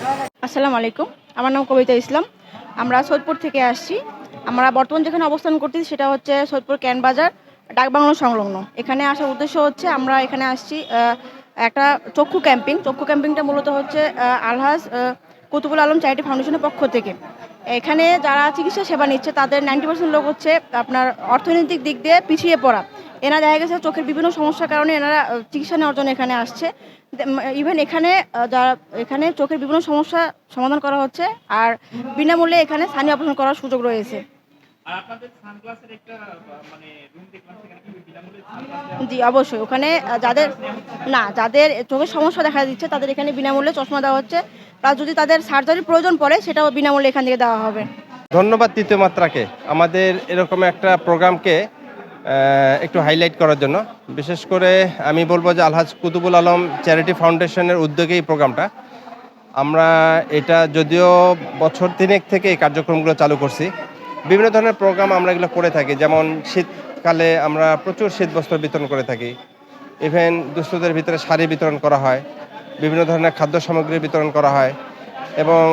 আসসালামু আলাইকুম। আমার নাম কবিতা ইসলাম। আমরা সৈয়দপুর থেকে আসছি। আমরা বর্তমান যেখানে অবস্থান করতেছি সেটা হচ্ছে সৈয়দপুর ক্যান্ট বাজার ডাকবাংলো সংলগ্ন। এখানে আসার উদ্দেশ্য হচ্ছে আমরা এখানে আসছি একটা চক্ষু ক্যাম্পিং। চক্ষু ক্যাম্পিংটা মূলত হচ্ছে আলহাজ কুতুবুল আলম চ্যারিটি ফাউন্ডেশনের পক্ষ থেকে। এখানে যারা চিকিৎসা সেবা নিচ্ছে তাদের 90% লোক হচ্ছে আপনার অর্থনৈতিক দিক দিয়ে পিছিয়ে পড়া। এনারা দেখা গেছে চোখের বিভিন্ন সমস্যার কারণে এনারা চিকিৎসা নেওয়ার জন্য এখানে আসছে। ইভেন এখানে যারা এখানে চোখের বিভিন্ন সমস্যা সমাধান করা হচ্ছে আর বিনামূল্যে এখানে স্থানীয় অপারেশন করার সুযোগ রয়েছে। জি অবশ্যই ওখানে যাদের চোখের সমস্যা দেখা দিচ্ছে তাদের এখানে বিনামূল্যে চশমা দেওয়া হচ্ছে। প্লাস যদি তাদের সার্জারির প্রয়োজন পড়ে সেটাও বিনামূল্যে এখান থেকে দেওয়া হবে। ধন্যবাদ তৃতীয় মাত্রাকে আমাদের এরকম একটা প্রোগ্রামকে একটু হাইলাইট করার জন্য। বিশেষ করে আমি বলবো যে আলহাজ কুতুবুল আলম চ্যারিটি ফাউন্ডেশনের উদ্যোগে এই প্রোগ্রামটা। আমরা এটা যদিও বছর 3 থেকে এই কার্যক্রমগুলো চালু করছি। বিভিন্ন ধরনের প্রোগ্রাম আমরা এগুলো করে থাকি, যেমন শীতকালে আমরা প্রচুর শীতবস্ত্র বিতরণ করে থাকি। ইভেন দুস্থদের ভিতরে শাড়ি বিতরণ করা হয়, বিভিন্ন ধরনের খাদ্য সামগ্রী বিতরণ করা হয়। এবং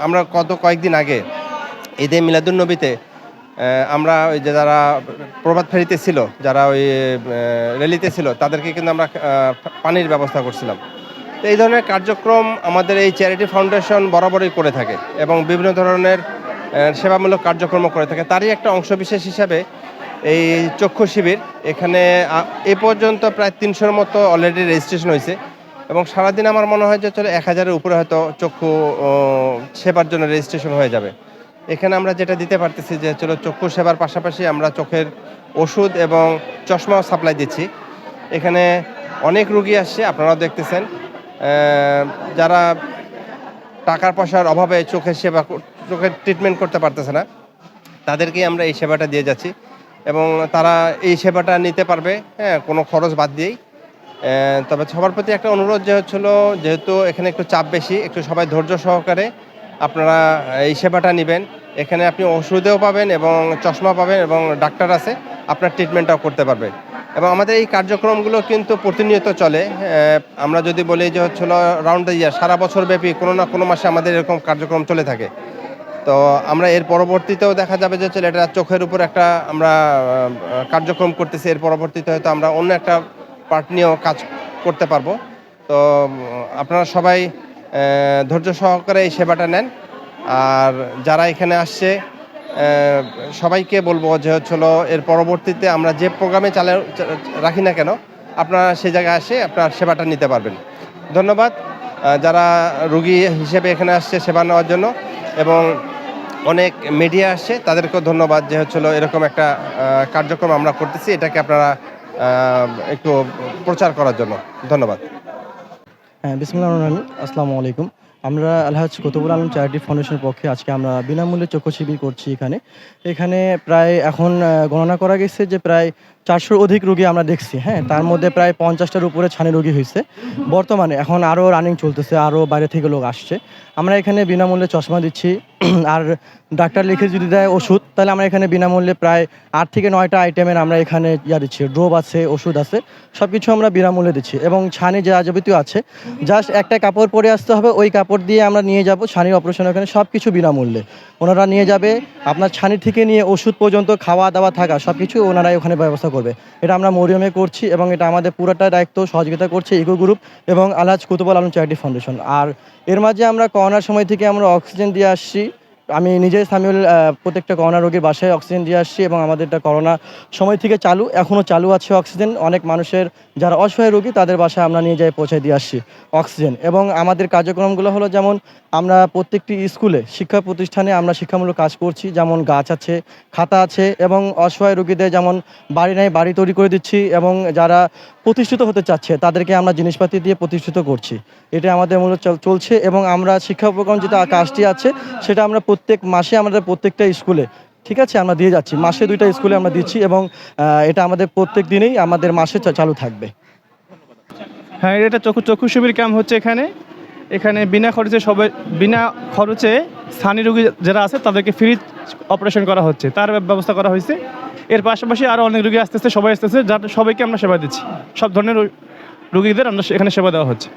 আমরা কয়েকদিন আগে ঈদে মিলাদুন্নবীতে আমরা ওই যে যারা প্রভাত ফেরিতে ছিল, যারা ওই র্যালিতে ছিল, তাদেরকে কিন্তু আমরা পানির ব্যবস্থা করছিলাম। তো এই ধরনের কার্যক্রম আমাদের এই চ্যারিটি ফাউন্ডেশন বরাবরই করে থাকে এবং বিভিন্ন ধরনের সেবামূলক কার্যক্রমও করে থাকে। তারই একটা অংশবিশেষ হিসাবে এই চক্ষু শিবির এখানে এ পর্যন্ত প্রায় 300-র মতো অলরেডি রেজিস্ট্রেশন হয়েছে এবং সারাদিন আমার মনে হয় যে চলে 1000-এর উপরে হয়তো চক্ষু সেবার জন্য রেজিস্ট্রেশন হয়ে যাবে। এখানে আমরা যেটা দিতে পারতেছি যে চলো চক্ষু সেবার পাশাপাশি আমরা চোখের ওষুধ এবং চশমাও সাপ্লাই দিচ্ছি। এখানে অনেক রুগী আসছে, আপনারাও দেখতেছেন, যারা টাকার পয়সার অভাবে চোখের ট্রিটমেন্ট করতে পারতেছে না, তাদেরকেই আমরা এই সেবাটা দিয়ে যাচ্ছি এবং তারা এই সেবাটা নিতে পারবে, হ্যাঁ, কোনো খরচ বাদ দিয়েই। তবে সবার প্রতি একটা অনুরোধ যে যেহেতু এখানে একটু চাপ বেশি, একটু সবাই ধৈর্য সহকারে আপনারা এই সেবাটা নেবেন। এখানে আপনি ওষুধেও পাবেন এবং চশমা পাবেন এবং ডাক্তার আছে, আপনার ট্রিটমেন্টটাও করতে পারবে। এবং আমাদের এই কার্যক্রমগুলো কিন্তু প্রতিনিয়ত চলে। আমরা যদি বলি যে রাউন্ড দ্য ইয়ার, সারা বছর ব্যাপী কোনো না কোনো মাসে আমাদের এরকম কার্যক্রম চলে থাকে। তো আমরা এর পরবর্তীতেও দেখা যাবে যে এটা চোখের উপর একটা আমরা কার্যক্রম করতেছি, এর পরবর্তীতে হয়তো আমরা অন্য একটা পার্ট নিয়েও কাজ করতে পারবো। তো আপনারা সবাই ধৈর্য সহকারে এই সেবাটা নেন। আর যারা এখানে আসছে সবাইকে বলবো যে এর পরবর্তীতে আমরা যে প্রোগ্রামে রাখি না কেন, আপনারা সেই জায়গায় আসে আপনার সেবাটা নিতে পারবেন। ধন্যবাদ যারা রুগী হিসেবে এখানে আসছে সেবা নেওয়ার জন্য, এবং অনেক মিডিয়া আসছে, তাদেরকেও ধন্যবাদ যে এরকম একটা কার্যক্রম আমরা করতেছি, এটাকে আপনারা একটু প্রচার করার জন্য। ধন্যবাদ। হ্যাঁ, বিসমিল্লাহির রহমানির রহিম। আসসালামু আলাইকুম। আমরা আলহাজ কুতুবুল আলম চ্যারিটি ফাউন্ডেশনের পক্ষে আজকে আমরা বিনামূল্যে চক্ষু শিবির করছি। এখানে প্রায় এখন গণনা করা গেছে যে প্রায় 400-র অধিক রোগী আমরা দেখছি। হ্যাঁ, তার মধ্যে প্রায় 50টার উপরে ছানি রোগী হয়েছে বর্তমানে। এখন আরও রানিং চলতেছে, আরও বাইরে থেকে লোক আসছে। আমরা এখানে বিনামূল্যে চশমা দিচ্ছি আর ডাক্তার লিখে যদি দেয় ওষুধ, তাহলে আমরা এখানে বিনামূল্যে প্রায় 8 থেকে 9টা আইটেমের আমরা এখানে দিচ্ছি। ড্রপ আছে, ওষুধ আছে, সব কিছু আমরা বিনামূল্যে দিচ্ছি। এবং ছানি যা যাবতীয় আছে, জাস্ট একটা কাপড় পরে আসতে হবে, ওই কাপড় দিয়ে আমরা নিয়ে যাব ছানির অপারেশন। ওখানে সব কিছু বিনামূল্যে ওনারা নিয়ে যাবে। আপনার ছানি থেকে নিয়ে ওষুধ পর্যন্ত, খাওয়া দাওয়া থাকা সব কিছু ওনারাই ওখানে ব্যবস্থা করবে। এটা আমরা মরিয়মে করছি এবং এটা আমাদের পুরোটা দায়িত্ব সহযোগিতা করছে ইকো গ্রুপ এবং আলহাজ কুতুবুল আলম চ্যারিটি ফাউন্ডেশন। আর এর মাঝে আমরা করোনার সময় থেকে আমরা অক্সিজেন দিয়ে আসছি। আমি নিজে সামিউল প্রত্যেকটা করোনা রোগীর বাসায় অক্সিজেন দিয়ে আসছি এবং আমাদের এটা করোনা সময় থেকে চালু, এখনও চালু আছে অক্সিজেন। অনেক মানুষের যারা অসহায় রোগী তাদের বাসায় আমরা নিয়ে যাই, পৌঁছে দিয়ে আসছি অক্সিজেন। এবং আমাদের কার্যক্রমগুলো হলো, যেমন আমরা প্রত্যেকটি স্কুলে, শিক্ষা প্রতিষ্ঠানে আমরা শিক্ষামূলক কাজ করছি, যেমন গাছ আছে, খাতা আছে, এবং অসহায় রোগীদের যেমন বাড়ি নেই বাড়ি তৈরি করে দিচ্ছি, এবং যারা প্রতিষ্ঠিত হতে চাচ্ছে তাদেরকে আমরা জিনিসপাতি দিয়ে প্রতিষ্ঠিত করছি। এটা আমাদের মূলত চলছে। এবং আমরা শিক্ষা উপকরণ যেটা কাজটি আছে সেটা আমরা প্রত্যেক মাসে আমাদের প্রত্যেকটা স্কুলে, ঠিক আছে, আমরা দিয়ে যাচ্ছি। মাসে 2টা স্কুলে আমরা দিচ্ছি এবং এটা আমাদের প্রত্যেক দিনেই আমাদের মাসে চালু থাকবে। হ্যাঁ, এটা চক্ষু শিবির ক্যাম্প হচ্ছে এখানে বিনা খরচে স্থানীয় রোগী যারা আছে তাদেরকে ফ্রি অপারেশন করা হচ্ছে, তার ব্যবস্থা করা হয়েছে। এর পাশাপাশি আরও অনেক রোগী আসতেছে, সবাই আসতেছে, যাতে সবাইকে আমরা সেবা দিচ্ছি। সব ধরনের রোগীদের আমরা এখানে সেবা দেওয়া হচ্ছে।